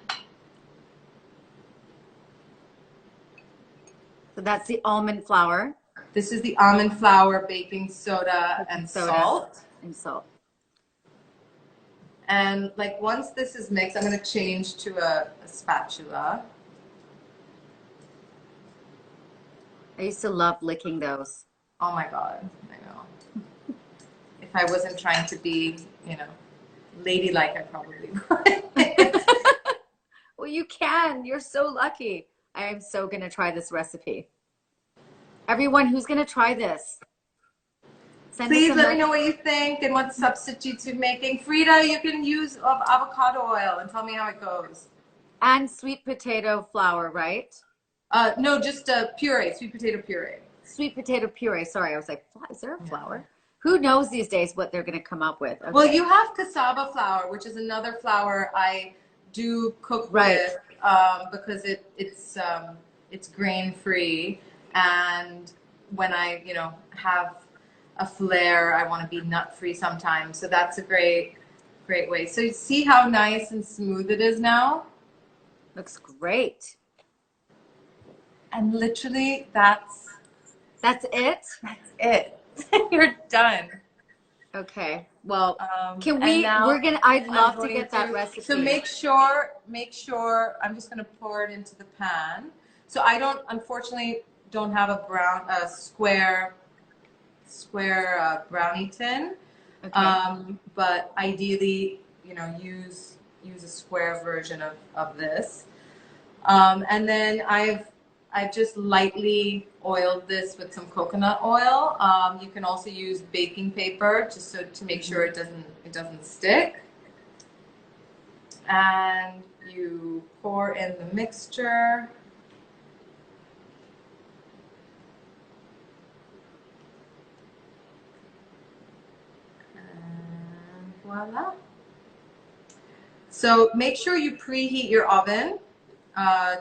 So that's the almond flour. This is the almond flour, baking soda, and salt. And like once this is mixed, I'm gonna change to a spatula. I used to love licking those. Oh my God, I know. If I wasn't trying to be, you know, ladylike, I probably would. Well, you can. You're so lucky. I am so gonna try this recipe. Everyone who's gonna try this, send us Please a let me message. know what you think and what substitutes you're making. Frida, you can use avocado oil and tell me how it goes. And sweet potato flour, right? No, just puree, sweet potato puree. Sweet potato puree. Sorry, I was like, is there a Yeah. flour? Who knows these days what they're gonna come up with? Well, Okay. you have cassava flour, which is another flour I do cook Right. with because it's grain free, and when I have a flair, I want to be nut free sometimes. So that's a great way. So you see how nice and smooth it is now, Looks great. and literally that's That's it? it. You're done. Okay. Well, can And we're now gonna, I'd I'm love to going get that to recipe. make sure I'm just going to pour it into the pan. So I unfortunately don't have a square brownie tin. Okay. But ideally, use a square version of this. And then I've just lightly oiled this with some coconut oil. You can also use baking paper just so to make sure it doesn't stick. And you pour in the mixture. And voila. So make sure you preheat your oven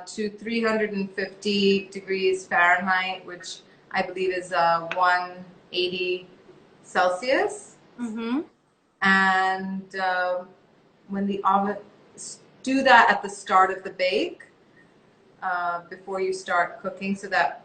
to 350 degrees Fahrenheit, which I believe is 180 Celsius. Mm-hmm. And when the oven, do that at the start of the bake before you start cooking, so that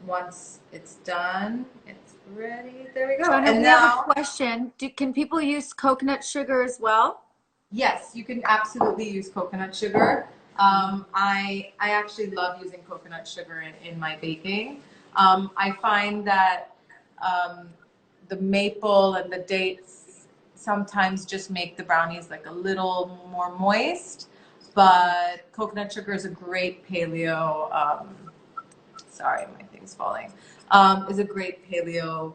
once it's done, it's ready. There we go. Shauna, And we have a now, question. Can people use coconut sugar as well? yes, you can absolutely use coconut sugar. I actually love using coconut sugar in my baking. I find that the maple and the dates sometimes just make the brownies like a little more moist, but coconut sugar is a great paleo. Sorry, my thing's falling. Is a great paleo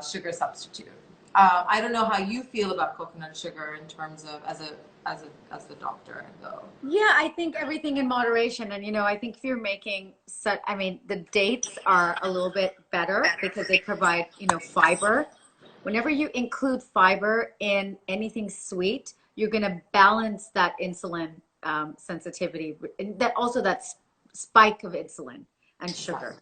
sugar substitute. I don't know how you feel about coconut sugar in terms of as the doctor though. Yeah, I think everything in moderation. And, I think if you're making such, the dates are a little bit better because they provide, fiber. Whenever you include fiber in anything sweet, you're going to balance that insulin sensitivity, and that spike of insulin and sugar.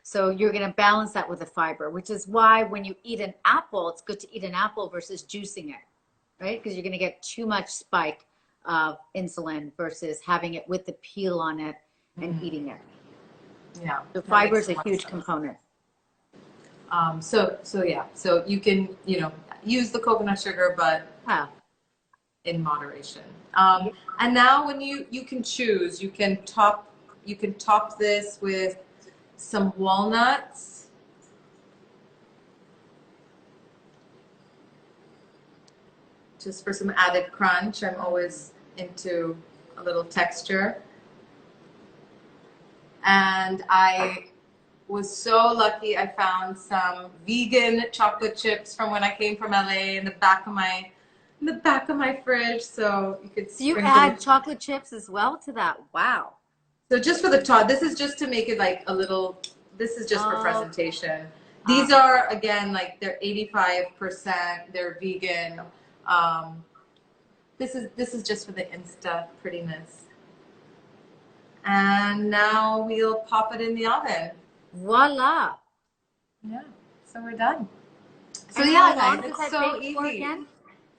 So you're going to balance that with the fiber, which is why when you eat an apple, it's good to eat an apple versus juicing it, right? Because you're going to get too much spike of insulin versus having it with the peel on it and eating it. Yeah, So that fiber makes is so a much huge sense. component. So you can use the coconut sugar, but Yeah. in moderation. And now when you can choose, you can top this with some walnuts. Just for some added crunch. I'm always into a little texture. And I was so lucky I found some vegan chocolate chips from when I came from LA in the back of my fridge, so you could So you sprinkle. add chocolate chips as well to that. Wow. So just for the top, this is just to make it like a little, this is just for Oh, presentation. uh, These are, again, like they're 85%, they're vegan. Um, this is just for the Insta prettiness. And now we'll pop it in the oven. voila. Yeah, so we're done. So And yeah, how guys, long does it's that so bake for easy. again?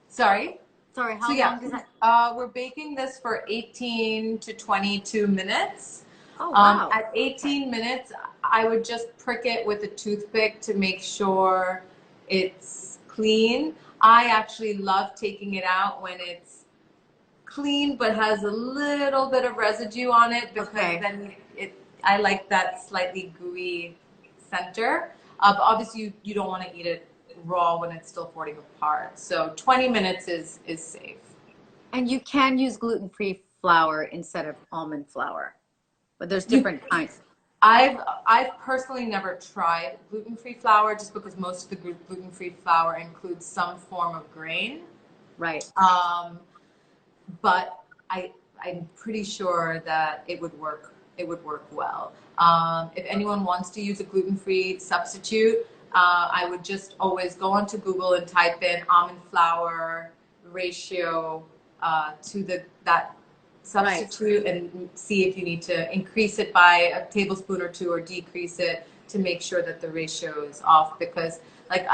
Sorry. Sorry, So how yeah, long does that? we're baking this for 18 to 22 minutes. Oh, wow. At 18 minutes, I would just prick it with a toothpick to make sure it's clean. I actually love taking it out when it's clean but has a little bit of residue on it because Okay. then I like that slightly gooey center. But obviously, you don't want to eat it raw when it's still falling apart. So 20 minutes is safe. And you can use gluten-free flour instead of almond flour, but there's different kinds. I've personally never tried gluten-free flour just because most of the gluten-free flour includes some form of grain. Right. But I'm pretty sure that it would work. It would work well. If anyone wants to use a gluten-free substitute, I would just always go onto Google and type in almond flour ratio to that substitute, right, and see if you need to increase it by a tablespoon or two or decrease it to make sure that the ratio is off. Because like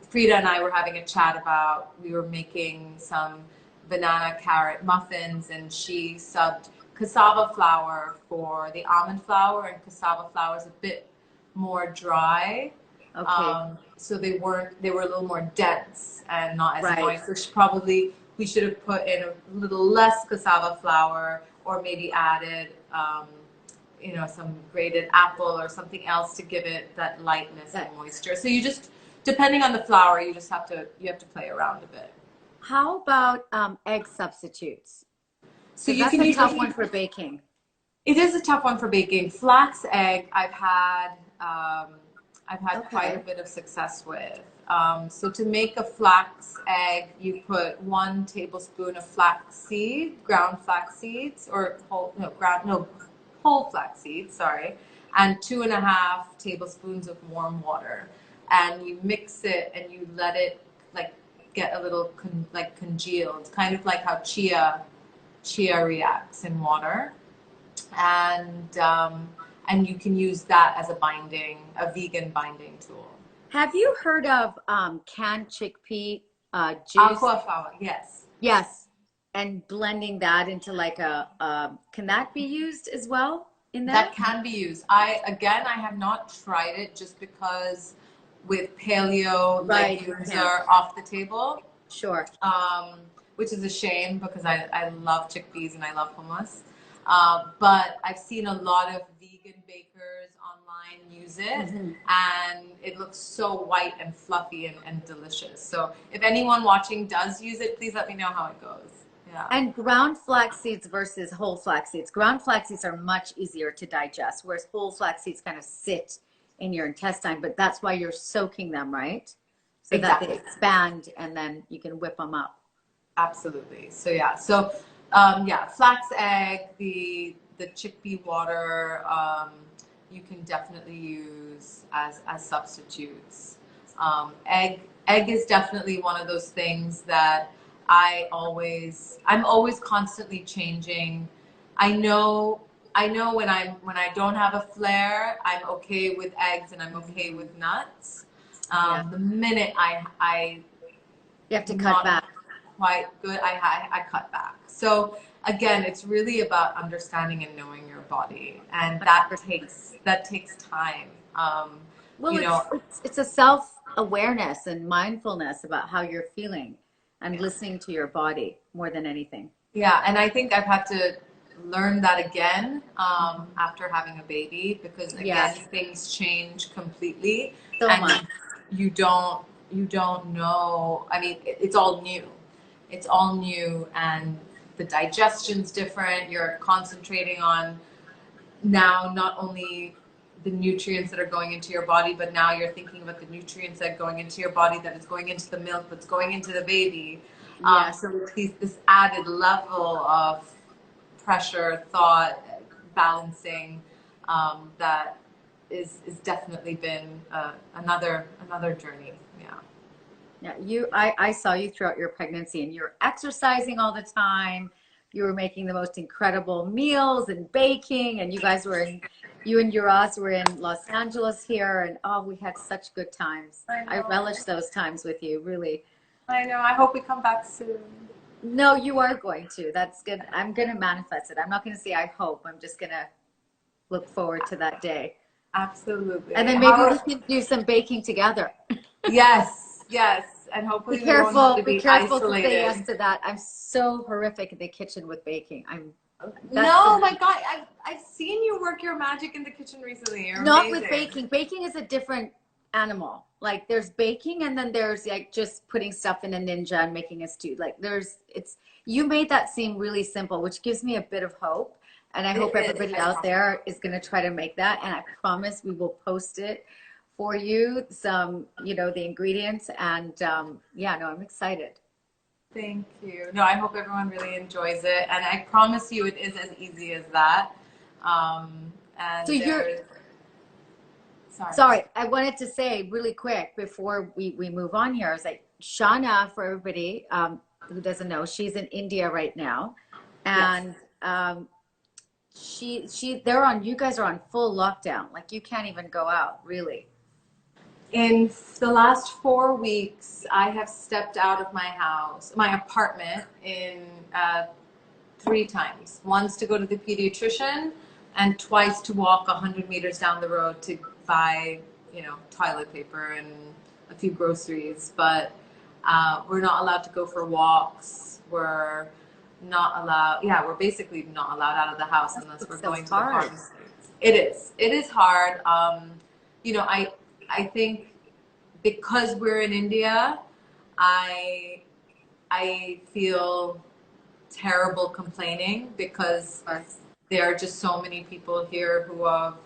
Frida and I were having a chat about, we were making some banana carrot muffins and she subbed cassava flour for the almond flour, and cassava flour is a bit more dry. Okay. So they were a little more dense and not as right, moist. So we should have put in a little less cassava flour, or maybe added, some grated apple or something else to give it that lightness and moisture. So you just, depending on the flour, you have to play around a bit. How about egg substitutes? So that's a tough one for baking. It is a tough one for baking. Flax egg, I've had quite a bit of success with. So to make a flax egg, you put 1 tablespoon of ground flax seeds, or whole flax seeds, sorry, and 2.5 tablespoons of warm water, and you mix it and you let it like get a little congealed, kind of like how chia reacts in water, and you can use that as a vegan binding tool. Have you heard of canned chickpea juice? Aquafaba, yes. Yes, and blending that into like can that be used as well in that? That can be used. I have not tried it just because with paleo, legumes are off the table. Sure. Which is a shame because I love chickpeas and I love hummus. But I've seen a lot of vegan bakers online use it, and it looks so white and fluffy and delicious. So if anyone watching does use it, please let me know how it goes. Yeah. And ground flax seeds versus whole flax seeds. Ground flax seeds are much easier to digest, whereas whole flax seeds kind of sit in your intestine, but that's why you're soaking them, right? So exactly. That they expand and then you can whip them up. Absolutely. So yeah. So flax egg, the chickpea water, you can definitely use as substitutes. Egg is definitely one of those things that I'm always constantly changing. I know when I don't have a flare, I'm okay with eggs and I'm okay with nuts. The minute you have to cut back. Quite good, I cut back. So again, it's really about understanding and knowing your body, and that takes time. It's a self-awareness and mindfulness about how you're feeling and listening to your body more than anything. Yeah, and I think I've had to learn that again after having a baby, because again, things change completely, and you don't know. I mean, it's all new. It's all new, and the digestion's different. You're concentrating on now not only the nutrients that are going into your body, but now you're thinking about the nutrients that are going into your body, that is going into the milk, that's going into the baby. So this added level of pressure, thought, balancing, that is definitely been another journey. Yeah, I saw you throughout your pregnancy, and you're exercising all the time. You were making the most incredible meals and baking, and you and Uraz were in Los Angeles here, and we had such good times. I relished those times with you, really. I know. I hope we come back soon. No, you are going to. That's good. I'm going to manifest it. I'm not going to say I hope. I'm just going to look forward to that day. Absolutely. And then maybe we can do some baking together. Yes. And hopefully be careful to to say yes to that. I'm so horrific in the kitchen with baking. No, my God, I've seen you work your magic in the kitchen recently. You're Not amazing. with baking. Baking is a different animal. Like there's baking and then there's like just putting stuff in a ninja and making a stew. Like you made that seem really simple, which gives me a bit of hope. And I hope It is. everybody out there is going to try to make that. And I promise we will post it for you, some, the ingredients. And yeah, no, I'm excited. Thank you. No, I hope everyone really enjoys it. And I promise you it is as easy as that. And So sorry, I wanted to say really quick before we move on here. I was like, Shaana, for everybody who doesn't know, she's in India right now. And you guys are on full lockdown. Like you can't even go out, really. In the last 4 weeks, I have stepped out of my apartment in 3 times. Once to go to the pediatrician and twice to walk 100 meters down the road to buy, toilet paper and a few groceries. But we're not allowed to go for walks. We're not allowed. Yeah, we're basically not allowed out of the house unless we're going to the pharmacy. It is. It is hard. I think because we're in India, I feel terrible complaining because there are just so many people here who are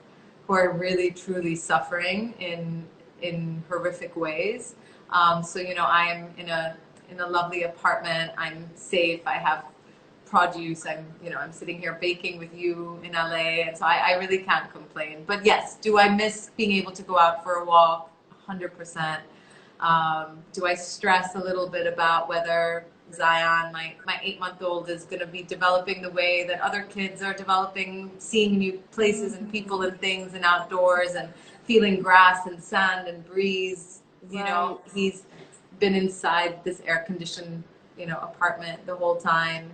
really truly suffering in horrific ways. So I am in a lovely apartment. I'm safe. I have produce. I'm sitting here baking with you in LA, and so I really can't complain. But yes, do I miss being able to go out for a walk? 100%. Do I stress a little bit about whether Zion, my 8-month-old, is going to be developing the way that other kids are developing, seeing new places and people and things and outdoors and feeling grass and sand and breeze? He's been inside this air-conditioned, apartment the whole time.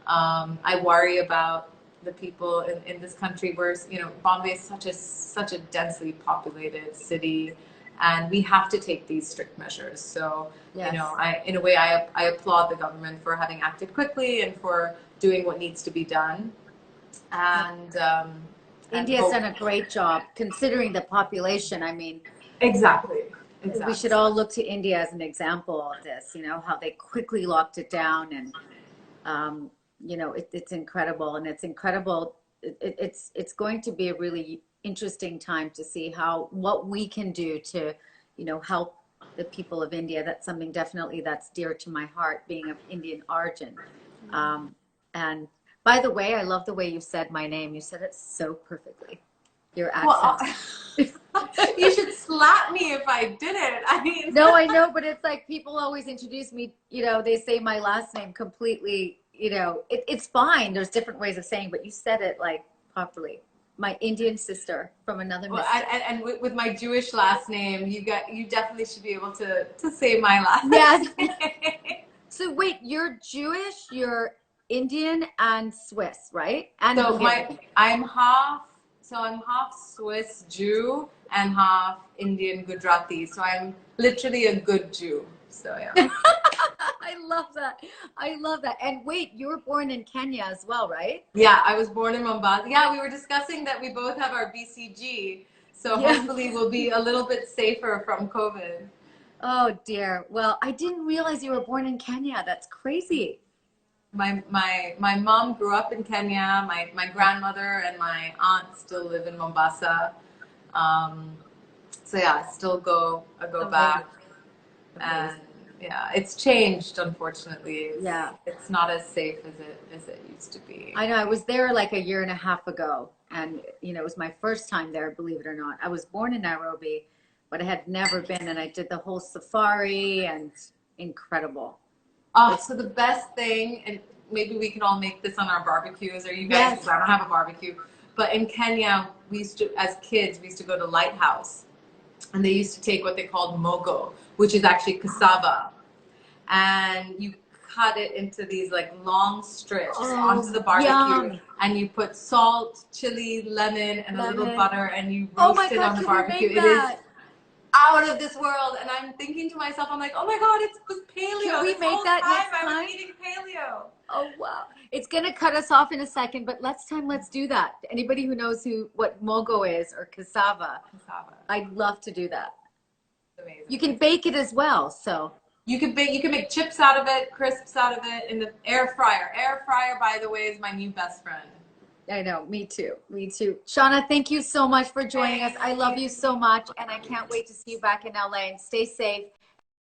I worry about the people in this country where, Bombay is such a densely populated city, and we have to take these strict measures. So, yes. In a way, I applaud the government for having acted quickly and for doing what needs to be done. And India's done a great job considering the population. I mean, exactly. We should all look to India as an example of this, how they quickly locked it down, and it's incredible. And it's incredible. It's going to be a really interesting time to see what we can do to, help the people of India. That's something definitely that's dear to my heart, being of Indian origin. And by the way, I love the way you said my name. You said it so perfectly. Your accent. Well, you should slap me if I didn't. I mean, no, I know, but it's like people always introduce me, they say my last name completely, it's fine. There's different ways of saying, but you said it like properly. My Indian sister from another mister. And with my Jewish last name, you definitely should be able to say my last name. So wait, you're Jewish, you're Indian and Swiss, right? And so I'm half Swiss Jew and half Indian Gujarati. So I'm literally a good Jew. So yeah. I love that. And wait, you were born in Kenya as well, right? Yeah, I was born in Mombasa. Yeah, we were discussing that we both have our BCG. So hopefully we'll be a little bit safer from COVID. Oh dear. Well, I didn't realize you were born in Kenya. That's crazy. My mom grew up in Kenya. My grandmother and my aunt still live in Mombasa. So yeah, I still go back. And yeah, it's changed, unfortunately. It's not as safe as it used to be. I know. I was there like a year and a half ago, and it was my first time there, believe it or not. I was born in Nairobi, but I had never been, and I did the whole safari, and incredible. Oh, so the best thing, and maybe we can all make this on our barbecues, or you guys, because I don't have a barbecue, but in Kenya, as kids, we used to go to Lighthouse, and they used to take what they called mogo, which is actually cassava, and you cut it into these like long strips onto the barbecue, and you put salt, chili, lemon, and a little butter, and you roast it on the barbecue. out of this world. And I'm thinking to myself, I'm like, oh my God, it was paleo. Can we This make whole that time next I time? was eating paleo. Oh wow. It's gonna cut us off in a second, but let's do that. Anybody who knows what mogo is or cassava, I'd love to do that. Amazing. You can bake it as well, so. You can make chips out of it, crisps out of it in the air fryer. Air fryer, by the way, is my new best friend. I know, me too. Me too. Shauna, thank you so much for joining us. I love you so much, and I can't wait to see you back in LA. And stay safe.